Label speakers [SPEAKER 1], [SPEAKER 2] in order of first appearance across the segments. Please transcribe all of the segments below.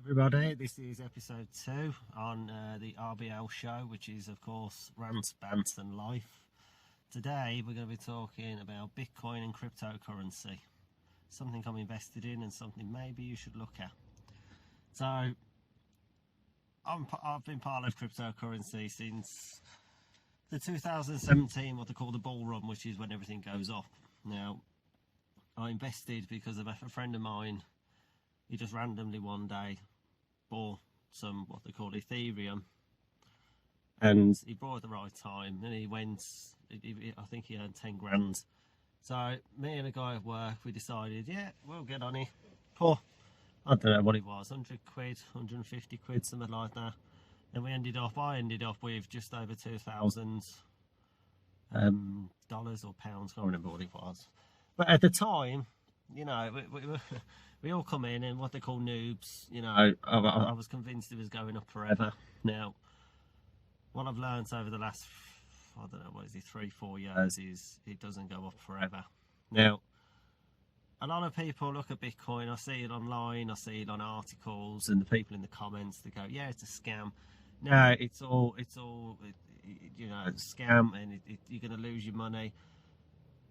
[SPEAKER 1] Everybody, this is episode 2 on the RBL show, which is of course Rants, Bants and Life. Today we're going to be talking about Bitcoin and cryptocurrency, something I'm invested in and something maybe you should look at. So I've been part of cryptocurrency since the 2017, what they call the bull run, which is when everything goes up. Now I invested because of a friend of mine. He just randomly one day bought some what they call Ethereum, and he bought at the right time. And he went, I think he earned 10 grand. So me and a guy at work, we decided, yeah, we'll get on it. Put, I don't know what it was, 100 quid, 150 quid, something like that. And I ended up with just over $2,000 dollars or pounds, I can't remember what it was. But at the time, you know, we all come in and what they call noobs, you know, I was convinced it was going up forever. Now, what I've learned over the last, I don't know, what is it, 3-4 years, is it doesn't go up forever. Now, a lot of people look at Bitcoin, I see it online, I see it on articles, and the people in the comments, they go, yeah, it's a scam. No, it's all you know, scam, and you're going to lose your money.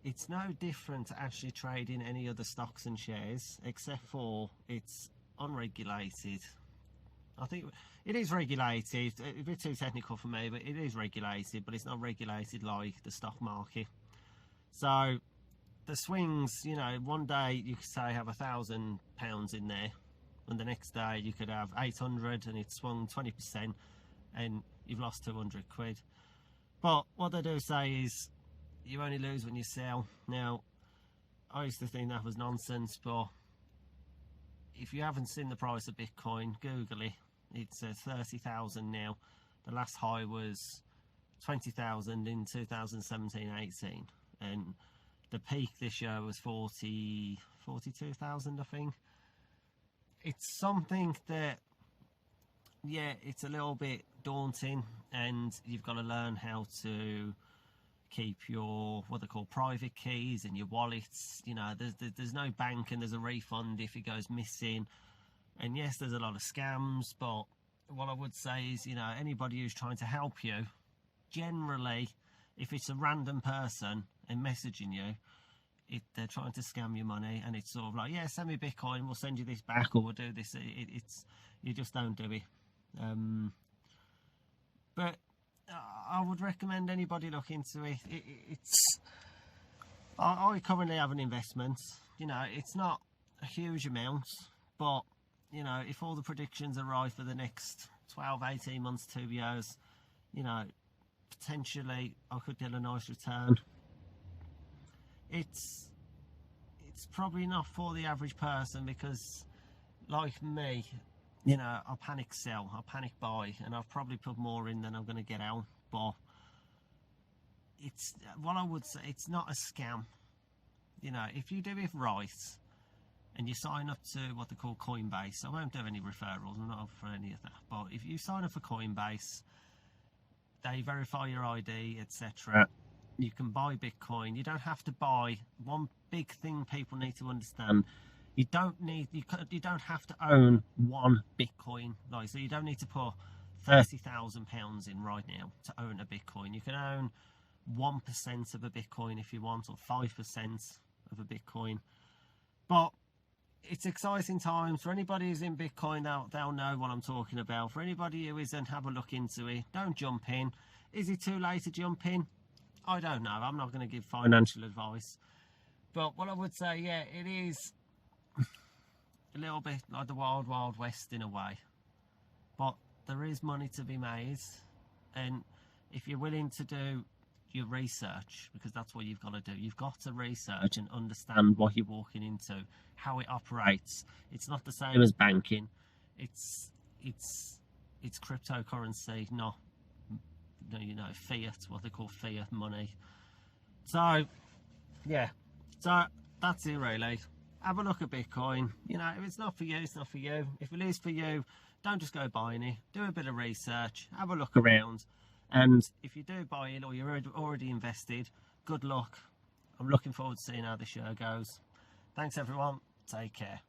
[SPEAKER 1] It's no different to actually trading any other stocks and shares, except for it's unregulated. I think it is regulated, a bit too technical for me, but it is regulated, but it's not regulated like the stock market. So the swings, you know, one day you could say have £1,000 in there, and the next day you could have 800 and it swung 20% and you've lost 200 quid. But what they do say is you only lose when you sell. Now, I used to think that was nonsense, but if you haven't seen the price of Bitcoin, Google it. It's 30,000 now. The last high was 20,000 in 2017-18, and the peak this year was 42,000, I think. It's something that, yeah, it's a little bit daunting, and you've got to learn how to keep your what they call private keys in your wallets. You know, there's no bank and there's a refund if it goes missing. And yes, there's a lot of scams, but what I would say is, you know, anybody who's trying to help you, generally, if it's a random person and messaging you, they're trying to scam your money, and it's sort of like, yeah, send me Bitcoin, we'll send you this back, or we'll do this. You just don't do it. But I would recommend anybody look into it. I currently have an investment. You know, it's not a huge amount, but you know, if all the predictions are right for the next 12, 18 months, 2 years, you know, potentially I could get a nice return. It's probably not for the average person, because like me, you know, I'll panic sell, I'll panic buy, and I've probably put more in than I'm going to get out. But it's, what I would say, it's not a scam. You know, if you do it right and you sign up to what they call Coinbase, I won't do any referrals, I'm not up for any of that, but if you sign up for Coinbase, they verify your ID, etc. You can buy Bitcoin. You don't have to buy. One big thing people need to understand: you don't have to own one Bitcoin. Like, so you don't need to put £30,000 in right now to own a Bitcoin. You can own 1% of a Bitcoin if you want, or 5% of a Bitcoin. But it's exciting times. For anybody who's in Bitcoin, they'll know what I'm talking about. For anybody who isn't, have a look into it. Don't jump in. Is it too late to jump in? I don't know. I'm not going to give financial advice. But what I would say, yeah, it is a little bit like the wild, wild west in a way. But there is money to be made. And if you're willing to do your research, because that's what you've got to do. You've got to research and understand what you're walking into, how it operates. It's not the same as banking. It's cryptocurrency, not, you know, fiat, what they call fiat money. So yeah, so that's it really. Have a look at Bitcoin. You know, if it's not for you, it's not for you. If it is for you, don't just go buying it. Do a bit of research, have a look around. And if you do buy it, or you're already invested, good luck. I'm looking forward to seeing how this year goes. Thanks everyone, take care.